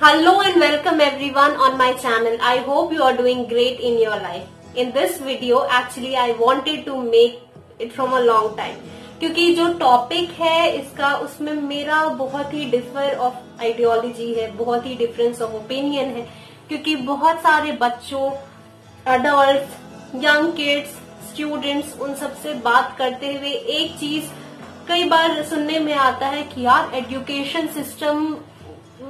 Hello and welcome everyone on my channel. I hope you are doing great in your life. In this video, actually I wanted to make it from a long time. क्योंकि जो topic है इसका उसमें मेरा बहुत ही differ of ideology है, बहुत ही difference of opinion है. क्योंकि बहुत सारे बच्चों, अडल्ट, यंग किड्स, स्टूडेंट्स, उन सबसे बात करते हुए एक चीज कई बार सुनने में आता है कि यार एजुकेशन सिस्टम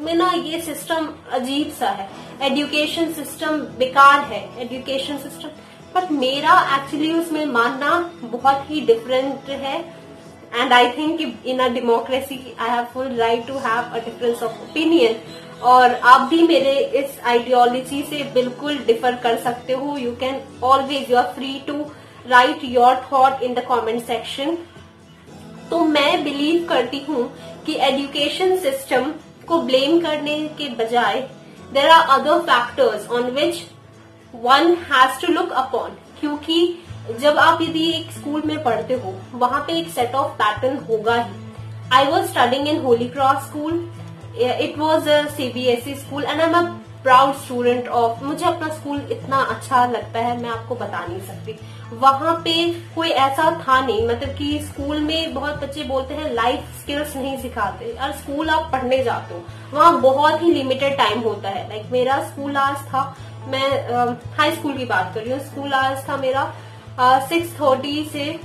में ना ये सिस्टम अजीब सा है, एजुकेशन सिस्टम बेकार है, एजुकेशन सिस्टम. बट मेरा एक्चुअली उसमें मानना बहुत ही डिफरेंट है. And I think in a democracy I have full right to have a difference of opinion. और आप भी मेरे इस आइडियोलॉजी से बिल्कुल डिफर कर सकते हो. You can always, you are free to write your thought in the comment section. तो मैं बिलीव करती हूँ कि एजुकेशन सिस्टम को ब्लेम करने के बजाय there are other factors on which one has to look upon. क्योंकि जब आप यदि एक स्कूल में पढ़ते हो वहां पे एक सेट ऑफ पैटर्न होगा ही. I was studying in Holy Cross school. It was a CBSE school and I am a proud student of. मुझे अपना स्कूल इतना अच्छा लगता है, मैं आपको बता नहीं सकती. वहां पे कोई ऐसा था नहीं, मतलब कि स्कूल में बहुत बच्चे बोलते हैं लाइफ स्किल्स नहीं सिखाते. और स्कूल आप पढ़ने जाते हो वहां बहुत ही लिमिटेड टाइम होता है. लाइक मेरा स्कूल आवर्स था, मैं हाई स्कूल की बात कर रही हूँ, स्कूल आवर्स था मेरा 6:30 से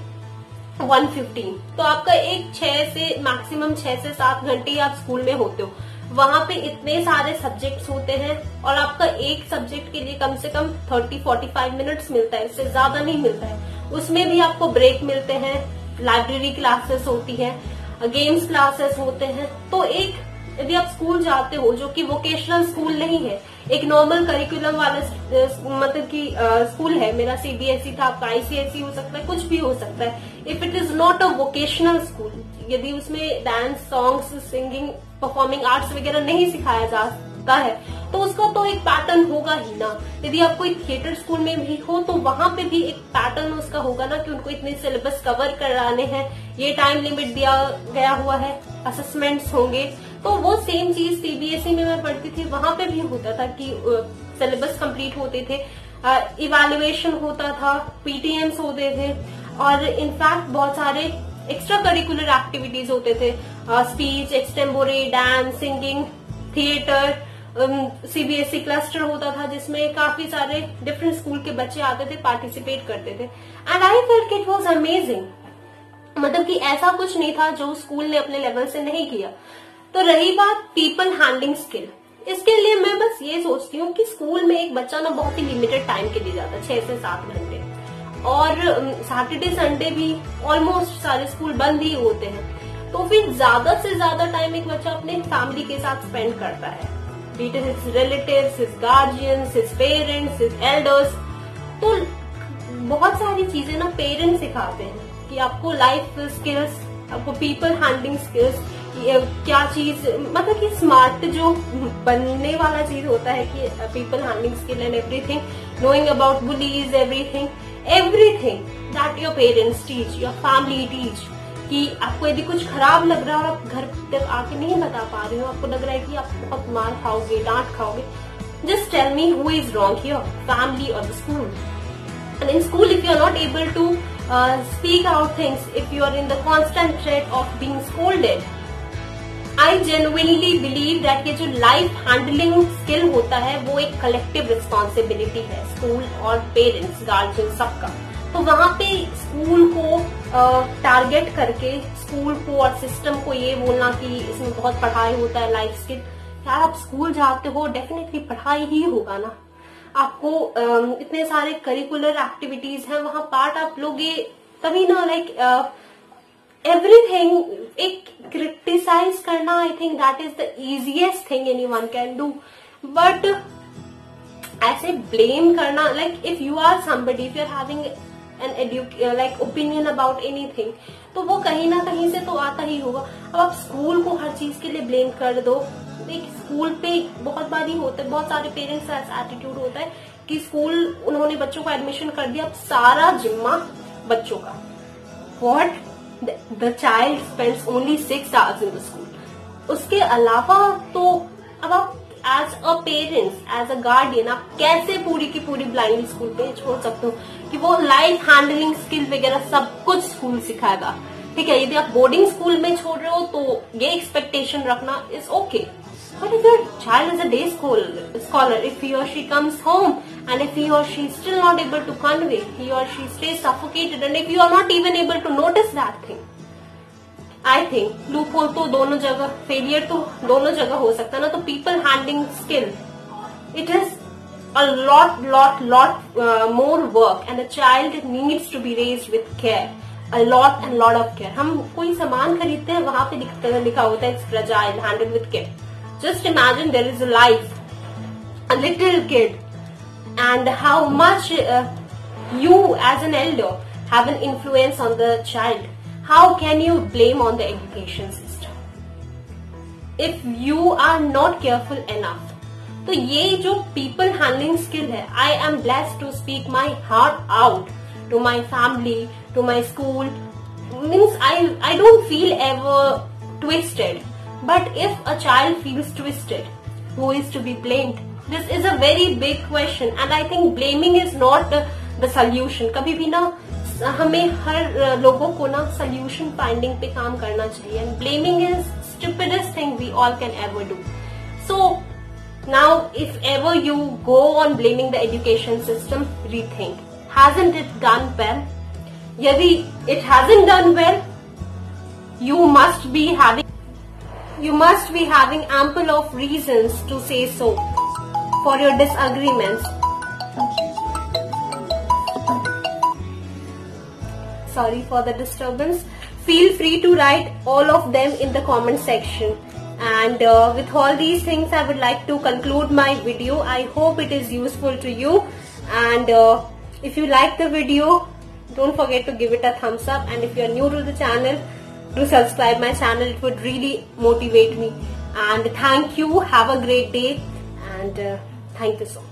1:15. तो आपका एक 6 से मैक्सिमम 6 से 7 घंटे आप स्कूल में होते हो. वहां पे इतने सारे सब्जेक्ट्स होते हैं और आपका एक सब्जेक्ट के लिए कम से कम 30-45 मिनट्स मिलता है, इससे ज्यादा नहीं मिलता है. उसमें भी आपको ब्रेक मिलते हैं, लाइब्रेरी क्लासेस होती है, गेम्स क्लासेस होते हैं. तो एक यदि आप स्कूल जाते हो जो कि वोकेशनल स्कूल नहीं है, एक नॉर्मल करिकुलम वाला मतलब कि स्कूल है. मेरा CBSE था, आपका ICSE हो सकता है, कुछ भी हो सकता है. If it is not a vocational school, यदि उसमें dance, songs, singing, performing arts वगैरह नहीं सिखाया जाता है तो उसका तो एक पैटर्न होगा ही ना. यदि आप कोई थिएटर स्कूल में भी हो तो वहां पे भी एक पैटर्न उसका होगा ना कि उनको इतने सिलेबस कवर कराने हैं, ये टाइम लिमिट दिया गया हुआ है, असेसमेंट्स होंगे. तो वो सेम चीज CBSE में मैं पढ़ती थी, वहां पे भी होता था कि सिलेबस कंप्लीट होते थे, इवैल्यूएशन होता था, PTMs होते थे और इनफैक्ट बहुत सारे एक्स्ट्रा करिकुलर एक्टिविटीज होते थे, speech, extempore, dance, singing, theatre. CBSE cluster होता था जिसमें काफी सारे डिफरेंट स्कूल के बच्चे आते थे, पार्टिसिपेट करते थे. And I felt it was amazing. मतलब कि ऐसा कुछ नहीं था जो स्कूल ने अपने लेवल से नहीं किया. तो रही बात पीपल हैंडलिंग स्किल, इसके लिए मैं बस ये सोचती हूँ कि स्कूल में एक बच्चा ना बहुत ही लिमिटेड टाइम के लिए जाता है, 6 से 7 घंटे. और सैटरडे संडे भी ऑलमोस्ट सारे स्कूल बंद ही होते हैं. तो फिर ज्यादा से ज्यादा टाइम एक बच्चा अपने फैमिली के साथ स्पेंड करता है, B it his relatives, his guardians, his parents, his elders. तो बहुत सारी चीजें ना पेरेंट्स सिखाते हैं कि आपको लाइफ स्किल्स, आपको पीपल हैंडलिंग स्किल्स, क्या चीज, मतलब कि स्मार्ट जो बनने वाला चीज होता है कि people handling skill and everything, knowing about bullies, everything that your parents teach, your family teach. कि आपको यदि कुछ खराब लग रहा है और आप घर तक आके नहीं बता पा रहे हो, आपको लग रहा है कि आप बहुत मार खाओगे, डांट खाओगे, just tell me who is wrong here, family और the school. And in school if you are not able to speak out things, if you are in the constant threat of being scolded, I genuinely believe that ये जो life handling skill होता है वो एक collective responsibility है, school और parents, guardian, सबका. तो वहां पे स्कूल को टारगेट करके स्कूल को और सिस्टम को ये बोलना कि इसमें बहुत पढ़ाई होता है, लाइफ स्किल, यार आप स्कूल जाते हो डेफिनेटली पढ़ाई ही होगा ना. आपको इतने सारे करिकुलर एक्टिविटीज हैं, वहां पार्ट आप लोगे तभी ना. लाइक एवरीथिंग एक क्रिटिसाइज करना, I think that is the easiest thing anyone can do. But ऐसे ब्लेम करना, like if you are somebody, if you are having an like opinion about anything, तो वो कहीं ना कहीं से तो आता ही होगा. अब आप स्कूल को हर चीज के लिए ब्लेम कर दो. एक स्कूल पे बहुत बार ही होता है, बहुत सारे पेरेंट्स का ऐसा एटीट्यूड होता है कि स्कूल उन्होंने बच्चों को एडमिशन कर दिया, अब सारा जिम्मा बच्चों का. What, the child spends only 6 hours in the school. उसके अलावा तो अब आप पेरेंट्स, एज अ गार्डियन, आप कैसे पूरी की पूरी ब्लाइंडली स्कूल पे छोड़ सकते हो कि वो लाइफ हैंडलिंग स्किल वगैरह सब कुछ स्कूल सिखाएगा। ठीक है, यदि आप बोर्डिंग स्कूल में छोड़ रहे हो तो ये एक्सपेक्टेशन रखना is okay. But if your child is a day scholar, if he or she comes home and if he or she is still not able to convey, he or she stays suffocated, and if you are not even able to notice that thing, I think loophole तो दोनों जगह, failure तो दोनों जगह हो सकता है ना। तो people handling skill, it is a lot more work, and the child needs to be raised with care, a lot of care. हम कोई सामान खरीदते हैं, वहां पे लिखा होता है it's fragile, handled with care. Just imagine there is a life, a little kid, and how much you as an elder have an influence on the child. How can you blame on the education system if you are not careful enough? तो ये जो people handling skill है, I am blessed to speak my heart out to my family, to my school. Means I don't feel ever twisted. But if a child feels twisted, who is to be blamed? This is a very big question, and I think blaming is not the solution. कभी भी ना हमें हर लोगों को ना solution finding पे काम करना चाहिए, and blaming is stupidest thing we all can ever do. So now, if ever you go on blaming the education system, rethink. Hasn't it done well? यदि it hasn't done well, you must be having ample of reasons to say so for your disagreements. Sorry for the disturbance. Feel free to write all of them in the comment section. And with all these things, I would like to conclude my video. I hope it is useful to you. And if you like the video, don't forget to give it a thumbs up. And if you are new to the channel, do subscribe my channel. It would really motivate me. And thank you. Have a great day. And thank you so much.